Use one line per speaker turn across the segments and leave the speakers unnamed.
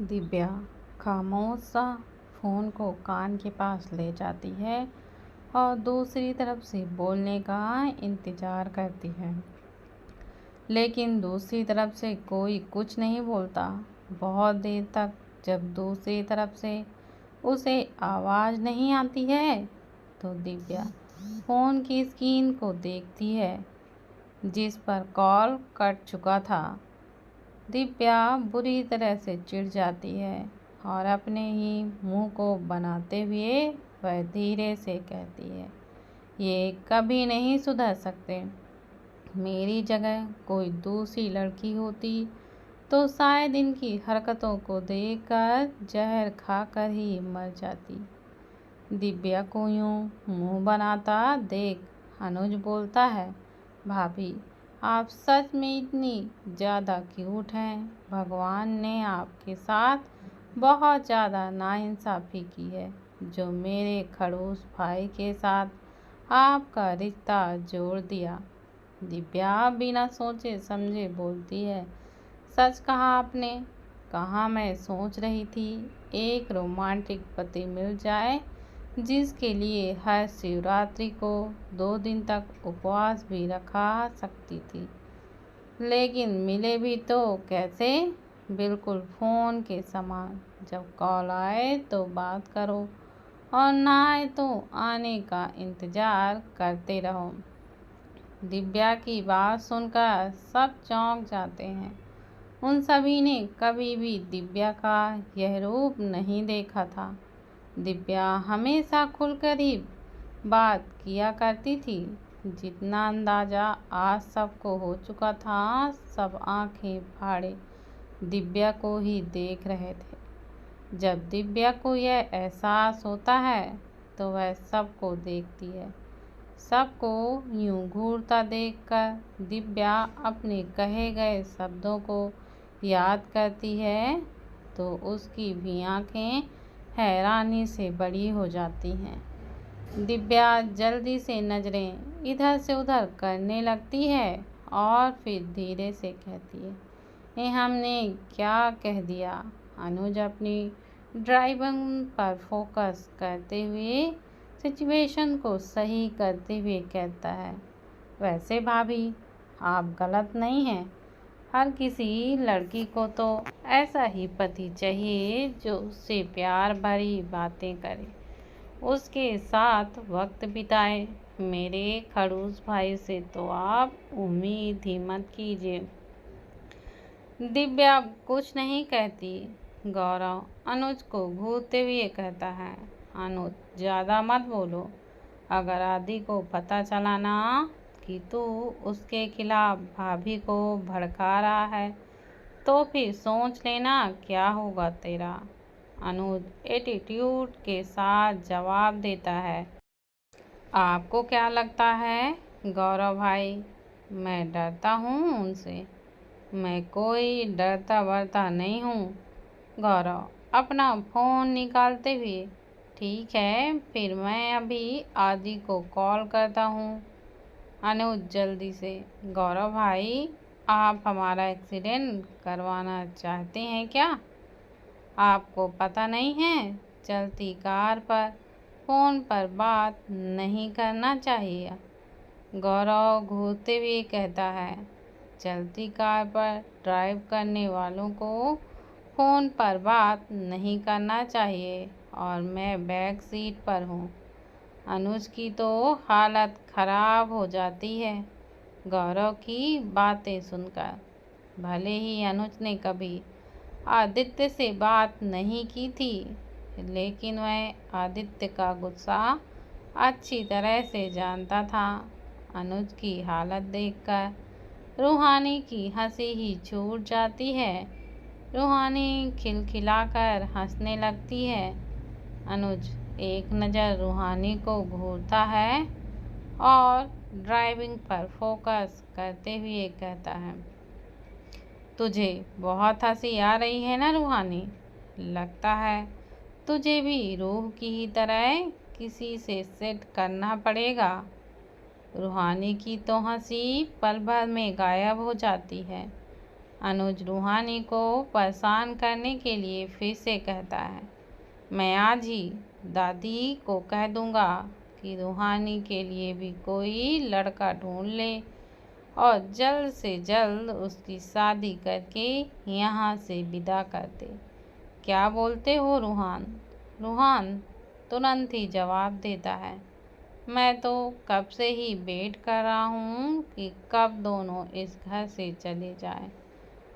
दिव्या खामोश सा फ़ोन को कान के पास ले जाती है और दूसरी तरफ से बोलने का इंतज़ार करती है, लेकिन दूसरी तरफ से कोई कुछ नहीं बोलता। बहुत देर तक जब दूसरी तरफ से उसे आवाज़ नहीं आती है तो दिव्या फ़ोन की स्क्रीन को देखती है जिस पर कॉल कट चुका था। दिव्या बुरी तरह से चिढ़ जाती है और अपने ही मुंह को बनाते हुए वह धीरे से कहती है, ये कभी नहीं सुधर सकते। मेरी जगह कोई दूसरी लड़की होती तो शायद इनकी हरकतों को देखकर जहर खाकर ही मर जाती। दिव्या को यूं मुंह बनाता देख अनुज बोलता है, भाभी आप सच में इतनी ज़्यादा क्यूट हैं। भगवान ने आपके साथ बहुत ज़्यादा नाइंसाफ़ी की है जो मेरे खड़ूस भाई के साथ आपका रिश्ता जोड़ दिया। दिव्या बिना सोचे समझे बोलती है, सच कहा आपने। कहाँ मैं सोच रही थी एक रोमांटिक पति मिल जाए जिसके लिए हर शिवरात्रि को 2 दिन तक उपवास भी रखा सकती थी, लेकिन मिले भी तो कैसे? बिल्कुल फ़ोन के समान। जब कॉल आए तो बात करो और ना आए तो आने का इंतज़ार करते रहो। दिव्या की बात सुनकर सब चौंक जाते हैं। उन सभी ने कभी भी दिव्या का यह रूप नहीं देखा था। दिव्या हमेशा खुलकर ही बात किया करती थी। जितना अंदाज़ा आज सबको हो चुका था, सब आंखें फाड़े दिव्या को ही देख रहे थे। जब दिव्या को यह एहसास होता है तो वह सबको देखती है। सबको यूं घूरता देखकर दिव्या अपने कहे गए शब्दों को याद करती है तो उसकी भी आंखें हैरानी से बड़ी हो जाती हैं। दिव्या जल्दी से नज़रें इधर से उधर करने लगती है और फिर धीरे से कहती है, ये हमने क्या कह दिया? अनुज अपनी ड्राइविंग पर फोकस करते हुए सिचुएशन को सही करते हुए कहता है, वैसे भाभी आप गलत नहीं हैं। हर किसी लड़की को तो ऐसा ही पति चाहिए जो उससे प्यार भरी बातें करे, उसके साथ वक्त बिताए। मेरे खड़ूस भाई से तो आप उम्मीद ही मत कीजिए। दिव्या कुछ नहीं कहती। गौरव अनुज को घूरते हुए कहता है, अनुज ज़्यादा मत बोलो। अगर आदि को पता चला ना कि तू उसके खिलाफ भाभी को भड़का रहा है तो फिर सोच लेना क्या होगा तेरा। अनुज एटीट्यूड के साथ जवाब देता है, आपको क्या लगता है गौरव भाई, मैं डरता हूँ उनसे? मैं कोई डरता वरता नहीं हूँ। गौरव अपना फ़ोन निकालते हुए, ठीक है फिर मैं अभी आदि को कॉल करता हूँ। अनुज जल्दी से, गौरव भाई आप हमारा एक्सीडेंट करवाना चाहते हैं क्या? आपको पता नहीं है चलती कार पर फ़ोन पर बात नहीं करना चाहिए। गौरव घूरते हुए कहता है, चलती कार पर ड्राइव करने वालों को फ़ोन पर बात नहीं करना चाहिए और मैं बैक सीट पर हूँ। अनुज की तो हालत ख़राब हो जाती है गौरव की बातें सुनकर। भले ही अनुज ने कभी आदित्य से बात नहीं की थी, लेकिन वह आदित्य का गुस्सा अच्छी तरह से जानता था। अनुज की हालत देखकर रूहानी की हंसी ही छूट जाती है। रूहानी खिलखिलाकर हंसने लगती है। अनुज एक नज़र रूहानी को घूरता है और ड्राइविंग पर फोकस करते हुए कहता है, तुझे बहुत हंसी आ रही है ना रूहानी? लगता है तुझे भी रूह की ही तरह किसी से सेट करना पड़ेगा। रूहानी की तो हंसी पल भर में गायब हो जाती है। अनुज रूहानी को परेशान करने के लिए फिर से कहता है, मैं आज ही दादी को कह दूंगा कि रूहानी के लिए भी कोई लड़का ढूंढ ले और जल्द से जल्द उसकी शादी करके यहाँ से विदा कर दे। क्या बोलते हो रूहान? रूहान तुरंत ही जवाब देता है, मैं तो कब से ही वेट कर रहा हूँ कि कब दोनों इस घर से चले जाएं।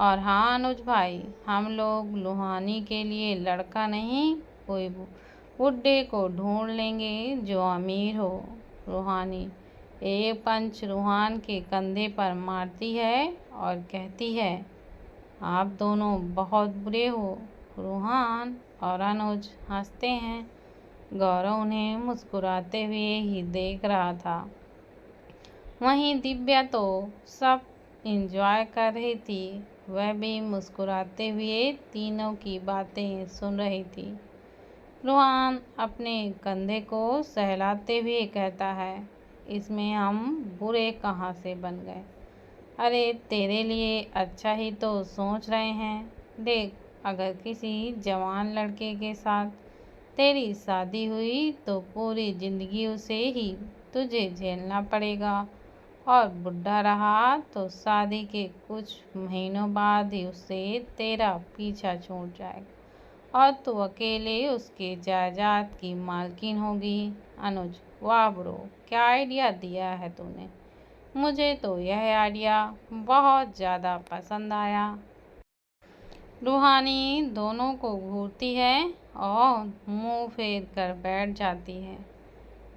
और हाँ अनुज भाई, हम लोग रूहानी के लिए लड़का नहीं, कोई बुड्ढे को ढूंढ लेंगे जो अमीर हो। रूहानी एक पंच रूहान के कंधे पर मारती है और कहती है, आप दोनों बहुत बुरे हो। रूहान और अनुज हंसते हैं। गौरव उन्हें मुस्कुराते हुए ही देख रहा था। वहीं दिव्या तो सब एंजॉय कर रही थी। वह भी मुस्कुराते हुए तीनों की बातें सुन रही थी। रूहान अपने कंधे को सहलाते हुए कहता है, इसमें हम बुरे कहाँ से बन गए? अरे तेरे लिए अच्छा ही तो सोच रहे हैं। देख, अगर किसी जवान लड़के के साथ तेरी शादी हुई तो पूरी जिंदगी उसे ही तुझे झेलना पड़ेगा, और बुढ़ा रहा तो शादी के कुछ महीनों बाद ही उससे तेरा पीछा छूट जाएगा और तू अकेले उसके जायदाद की मालकिन होगी। अनुज, वाह ब्रो, क्या आइडिया दिया है तूने। मुझे तो यह आइडिया बहुत ज़्यादा पसंद आया। रूहानी दोनों को घूरती है और मुंह फेर कर बैठ जाती है।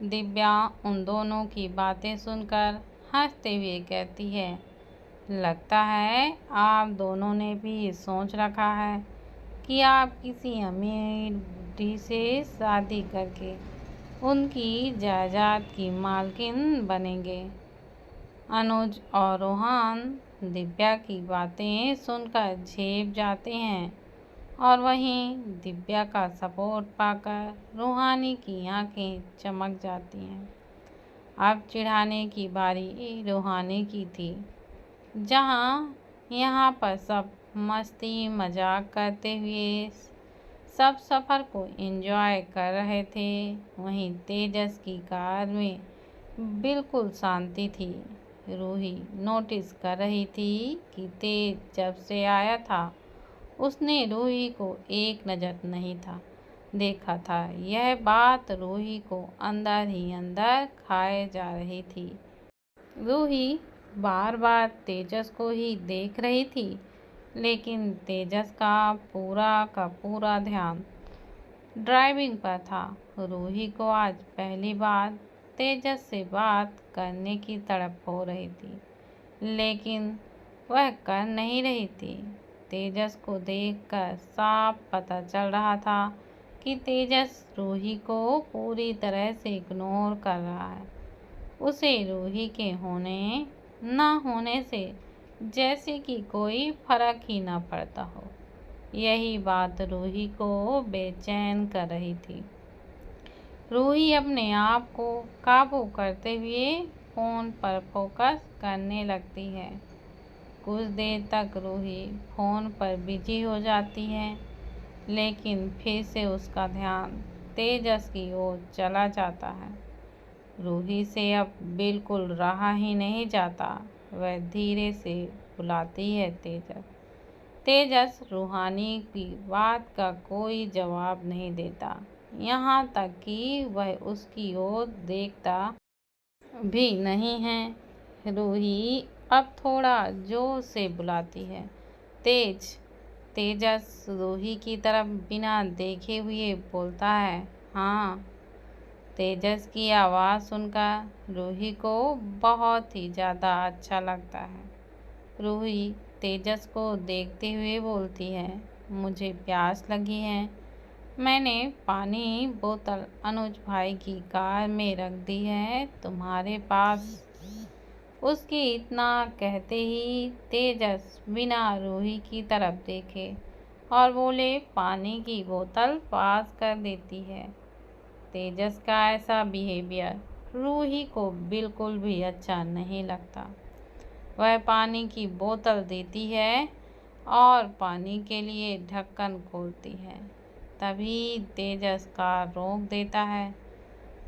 दिव्या उन दोनों की बातें सुनकर हंसते हुए कहती है, लगता है आप दोनों ने भी सोच रखा है कि आप किसी अमीर बुढ़ी से शादी करके उनकी जायदाद की मालकिन बनेंगे। अनुज और रोहन दिव्या की बातें सुनकर झेप जाते हैं और वहीं दिव्या का सपोर्ट पाकर रूहानी की आंखें चमक जाती हैं। अब चिढ़ाने की बारी रूहानी की थी। जहाँ यहाँ पर सब मस्ती मजाक करते हुए सब सफ़र को एंजॉय कर रहे थे, वहीं तेजस की कार में बिल्कुल शांति थी। रूही नोटिस कर रही थी कि तेज जब से आया था उसने रूही को एक नज़र नहीं था देखा था। यह बात रूही को अंदर ही अंदर खाए जा रही थी। रूही बार बार तेजस को ही देख रही थी, लेकिन तेजस का पूरा ध्यान ड्राइविंग पर था। रूही को आज पहली बार तेजस से बात करने की तड़प हो रही थी, लेकिन वह कर नहीं रही थी। तेजस को देखकर साफ पता चल रहा था कि तेजस रूही को पूरी तरह से इग्नोर कर रहा है। उसे रूही के होने ना होने से जैसे कि कोई फर्क ही ना पड़ता हो। यही बात रूही को बेचैन कर रही थी। रूही अपने आप को काबू करते हुए फ़ोन पर फोकस करने लगती है। कुछ देर तक रूही फ़ोन पर बिजी हो जाती है, लेकिन फिर से उसका ध्यान तेजस की ओर चला जाता है। रूही से अब बिल्कुल रहा ही नहीं जाता। वह धीरे से बुलाती है, तेजस। तेजस रूहानी की बात का कोई जवाब नहीं देता, यहाँ तक कि वह उसकी ओर देखता भी नहीं है। रूही अब थोड़ा जोर से बुलाती है, तेजस रूही की तरफ बिना देखे हुए बोलता है, हाँ। तेजस की आवाज़ सुनकर रूही को बहुत ही ज़्यादा अच्छा लगता है। रूही तेजस को देखते हुए बोलती है, मुझे प्यास लगी है। मैंने पानी बोतल अनुज भाई की कार में रख दी है, तुम्हारे पास। उसके इतना कहते ही तेजस बिना रूही की तरफ देखे और बोले, पानी की बोतल पास कर देती है। तेजस का ऐसा बिहेवियर रूही को बिल्कुल भी अच्छा नहीं लगता। वह पानी की बोतल देती है और पानी के लिए ढक्कन खोलती है। तभी तेजस कार रोक देता है।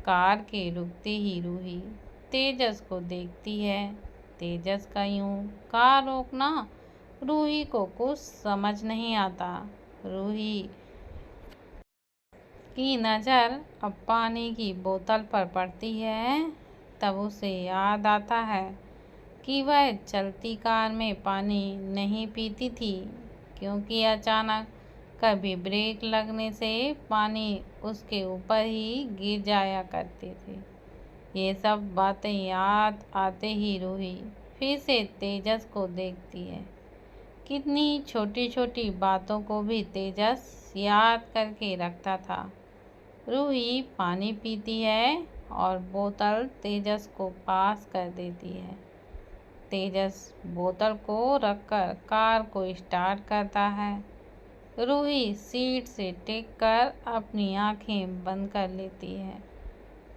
कार के रुकते ही रूही तेजस को देखती है। तेजस का यूं कार रोकना रूही को कुछ समझ नहीं आता। रूही की नज़र अब पानी की बोतल पर पड़ती है। तब उसे याद आता है कि वह चलती कार में पानी नहीं पीती थी, क्योंकि अचानक कभी ब्रेक लगने से पानी उसके ऊपर ही गिर जाया करते थे। ये सब बातें याद आते ही रूही फिर से तेजस को देखती है। कितनी छोटी छोटी बातों को भी तेजस याद करके रखता था। रूही पानी पीती है और बोतल तेजस को पास कर देती है। तेजस बोतल को रखकर कार को स्टार्ट करता है। रूही सीट से टिक कर अपनी आंखें बंद कर लेती है।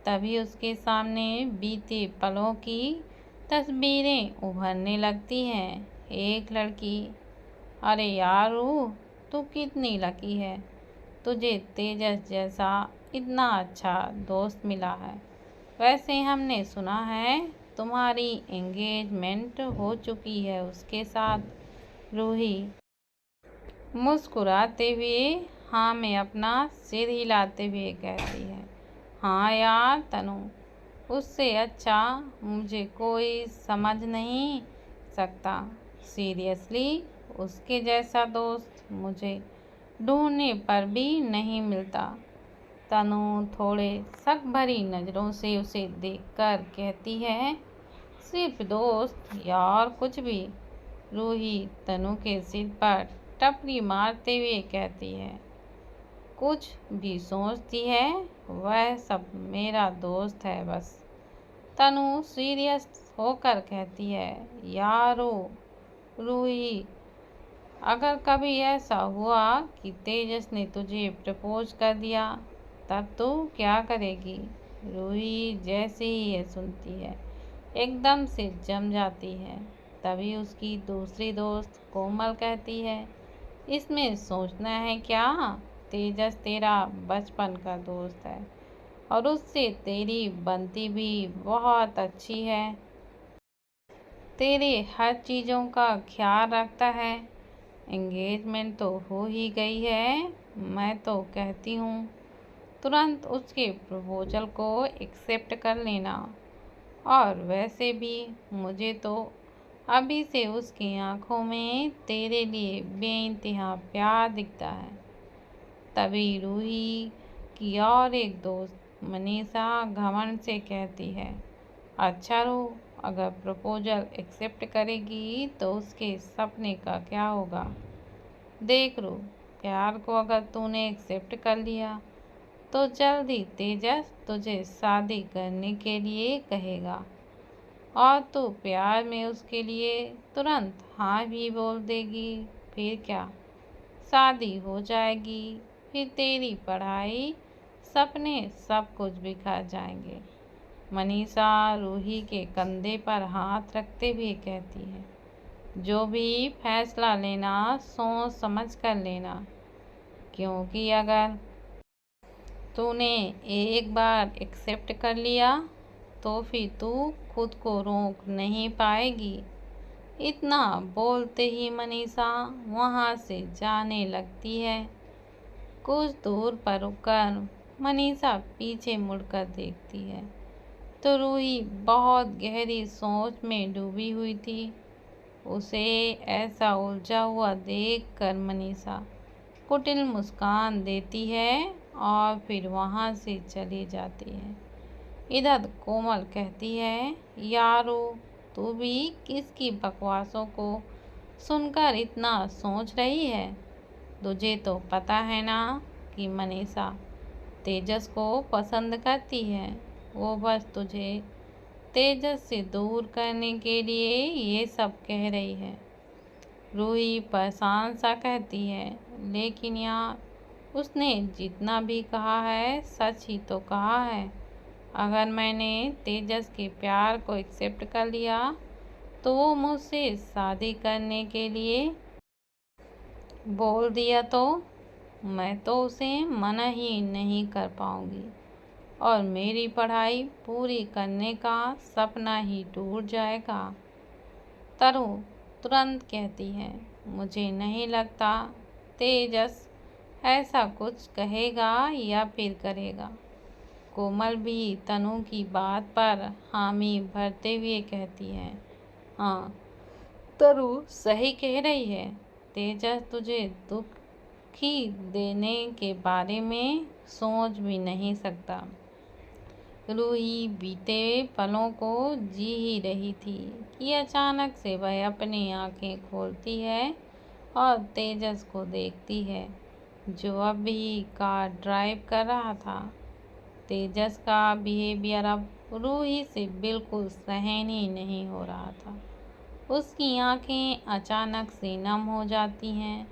तभी उसके सामने बीते पलों की तस्वीरें उभरने लगती हैं। एक लड़की, अरे यार रूह, तू कितनी लकी है, तुझे तेजस जैसा इतना अच्छा दोस्त मिला है। वैसे हमने सुना है तुम्हारी एंगेजमेंट हो चुकी है उसके साथ। रूही मुस्कुराते हुए हाँ में अपना सिर हिलाते हुए कहती है, हाँ यार तनु, उससे अच्छा मुझे कोई समझ नहीं सकता। सीरियसली उसके जैसा दोस्त मुझे ढूंढने पर भी नहीं मिलता। तनु थोड़े शक भरी नज़रों से उसे देखकर कहती है, सिर्फ दोस्त यार, कुछ भी। रूही तनु के सिर पर टपरी मारते हुए कहती है, कुछ भी सोचती है, वह सब मेरा दोस्त है बस। तनु सीरियस होकर कहती है, यारो रूही, अगर कभी ऐसा हुआ कि तेजस ने तुझे प्रपोज कर दिया, तब तू क्या करेगी? रूही जैसे ही ये सुनती है एकदम से जम जाती है। तभी उसकी दूसरी दोस्त कोमल कहती है, इसमें सोचना है क्या, तेजस तेरा बचपन का दोस्त है और उससे तेरी बनती भी बहुत अच्छी है। तेरे हर चीज़ों का ख्याल रखता है। एंगेजमेंट तो हो ही गई है। मैं तो कहती हूँ तुरंत उसके प्रपोजल को एक्सेप्ट कर लेना। और वैसे भी मुझे तो अभी से उसकी आंखों में तेरे लिए बेइंतहा प्यार दिखता है। तभी रूही की और एक दोस्त मनीषा घमंड से कहती है, अच्छा रू, अगर प्रपोजल एक्सेप्ट करेगी तो उसके सपने का क्या होगा? देख रू, प्यार को अगर तूने एक्सेप्ट कर लिया तो जल्दी तेजस तुझे शादी करने के लिए कहेगा और तू प्यार में उसके लिए तुरंत हाँ भी बोल देगी। फिर क्या, शादी हो जाएगी, फिर तेरी पढ़ाई, सपने सब कुछ बिखर जाएंगे। मनीषा रूही के कंधे पर हाथ रखते हुए कहती है, जो भी फैसला लेना सोच समझ कर लेना, क्योंकि अगर तूने एक बार एक्सेप्ट कर लिया तो फिर तू खुद को रोक नहीं पाएगी। इतना बोलते ही मनीषा वहाँ से जाने लगती है। कुछ दूर पर रुककर मनीषा पीछे मुड़कर देखती है तो रूही बहुत गहरी सोच में डूबी हुई थी। उसे ऐसा उलझा हुआ देखकर मनीषा कुटिल मुस्कान देती है और फिर वहाँ से चली जाती है। इधर कोमल कहती है, यारो तू भी किसकी बकवासों को सुनकर इतना सोच रही है? तुझे तो पता है ना कि मनीषा तेजस को पसंद करती है। वो बस तुझे तेजस से दूर करने के लिए ये सब कह रही है। रूही परेशान सा कहती है, लेकिन यार उसने जितना भी कहा है सच ही तो कहा है। अगर मैंने तेजस के प्यार को एक्सेप्ट कर लिया तो वो मुझसे शादी करने के लिए बोल दिया तो मैं तो उसे मना ही नहीं कर पाऊंगी और मेरी पढ़ाई पूरी करने का सपना ही टूट जाएगा। तरु तुरंत कहती है, मुझे नहीं लगता तेजस ऐसा कुछ कहेगा या फिर करेगा। कोमल भी तनु की बात पर हामी भरते हुए कहती है, हाँ तरु सही कह रही है। तेजस तुझे दुखी देने के बारे में सोच भी नहीं सकता। रूही बीते पलों को जी ही रही थी कि अचानक से वह अपनी आंखें खोलती है और तेजस को देखती है, जो अब भी कार ड्राइव कर रहा था। तेजस का बिहेवियर अब रूही से बिल्कुल सहन ही नहीं हो रहा था। उसकी आंखें अचानक से नम हो जाती हैं।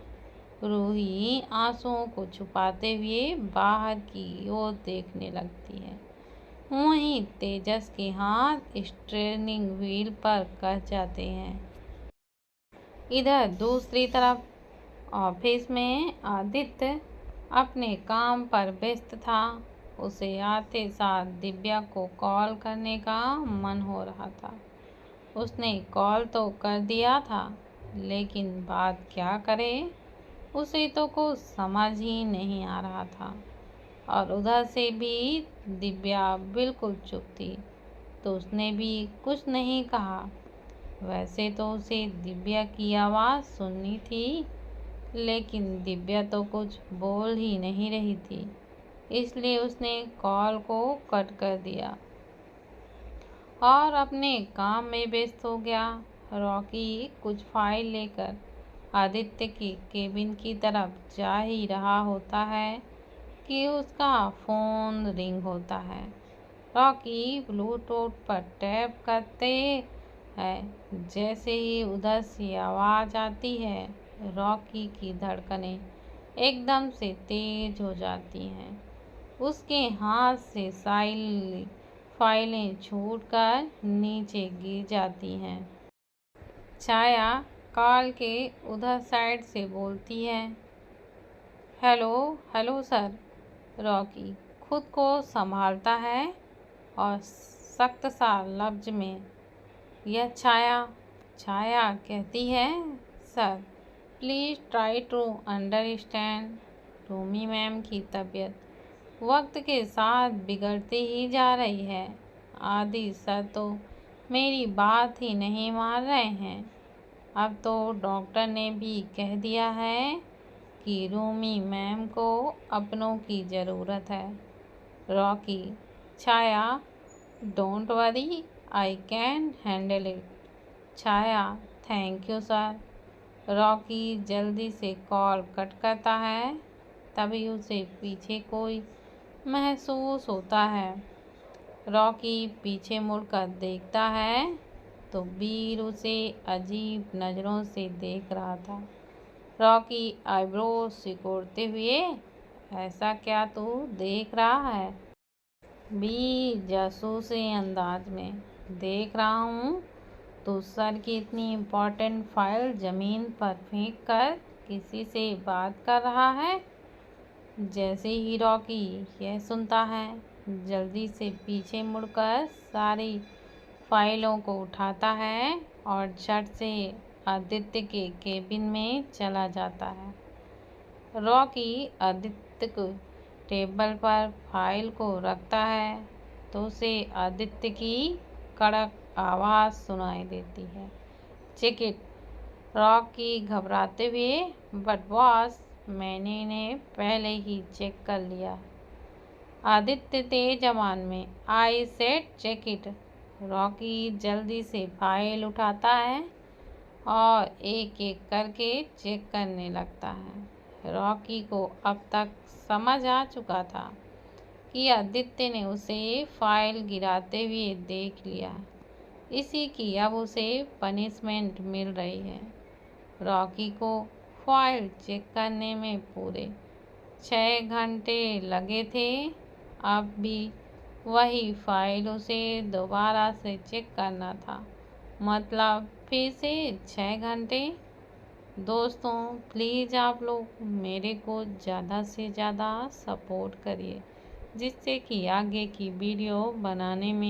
रूही आंसुओं को छुपाते हुए बाहर की ओर देखने लगती है। वहीं तेजस के हाथ स्टीयरिंग व्हील पर कस जाते हैं। इधर दूसरी तरफ ऑफिस में आदित्य अपने काम पर व्यस्त था। उसे आते साथ दिव्या को कॉल करने का मन हो रहा था। उसने कॉल तो कर दिया था, लेकिन बात क्या करे उसे तो कुछ समझ ही नहीं आ रहा था। और उधर से भी दिव्या बिल्कुल चुप थी, तो उसने भी कुछ नहीं कहा। वैसे तो उसे दिव्या की आवाज़ सुननी थी, लेकिन दिव्या तो कुछ बोल ही नहीं रही थी, इसलिए उसने कॉल को कट कर दिया और अपने काम में व्यस्त हो गया। रॉकी कुछ फाइल लेकर आदित्य की केबिन की तरफ जा ही रहा होता है कि उसका फ़ोन रिंग होता है। रॉकी ब्लूटूथ पर टैप करते हैं। जैसे ही उधर से आवाज़ आती है, रॉकी की धड़कनें एकदम से तेज हो जाती हैं। उसके हाथ से फाइलें छूटकर नीचे गिर जाती हैं। छाया कॉल के उधर साइड से बोलती है, हेलो हेलो सर। रॉकी खुद को संभालता है और सख्त सा लफ्ज में, यह छाया। छाया कहती है, sir please try to understand. Rumi ma'am की तबीयत वक्त के साथ बिगड़ती ही जा रही है। आदि सर तो मेरी बात ही नहीं मान रहे हैं। अब तो डॉक्टर ने भी कह दिया है कि रूमी मैम को अपनों की ज़रूरत है। Rocky, Chhaya don't worry, I can handle it. Chhaya, thank you sir. Rocky जल्दी से कॉल कट करता है। तभी उसे पीछे कोई महसूस होता है। रॉकी पीछे मुड़कर देखता है तो वीर उसे अजीब नज़रों से देख रहा था। रॉकी आईब्रो सिकोड़ते हुए, ऐसा क्या तू देख रहा है? वीर जासूसी अंदाज में, देख रहा हूँ तो सर की इतनी इम्पोर्टेंट फाइल ज़मीन पर फेंक कर किसी से बात कर रहा है। जैसे ही रॉकी यह सुनता है, जल्दी से पीछे मुड़कर सारी फाइलों को उठाता है और झट से आदित्य के केबिन में चला जाता है। रॉकी आदित्य को टेबल पर फाइल को रखता है तो उसे आदित्य की कड़क आवाज़ सुनाई देती है, चेक इट। रॉकी घबराते हुए, बट बॉस मैंने इन्हें पहले ही चेक कर लिया। आदित्य तेज जवान में, I said check it. Rocky जल्दी से फाइल उठाता है और एक एक करके चेक करने लगता है। रॉकी को अब तक समझ आ चुका था कि आदित्य ने उसे फाइल गिराते हुए देख लिया, इसी की अब उसे पनिशमेंट मिल रही है। रॉकी को फाइल चेक करने में पूरे 6 घंटे लगे थे। अब भी वही फाइल उसे दोबारा से चेक करना था, मतलब फिर से 6 घंटे। दोस्तों प्लीज़ आप लोग मेरे को ज़्यादा से ज़्यादा सपोर्ट करिए, जिससे कि आगे की वीडियो बनाने में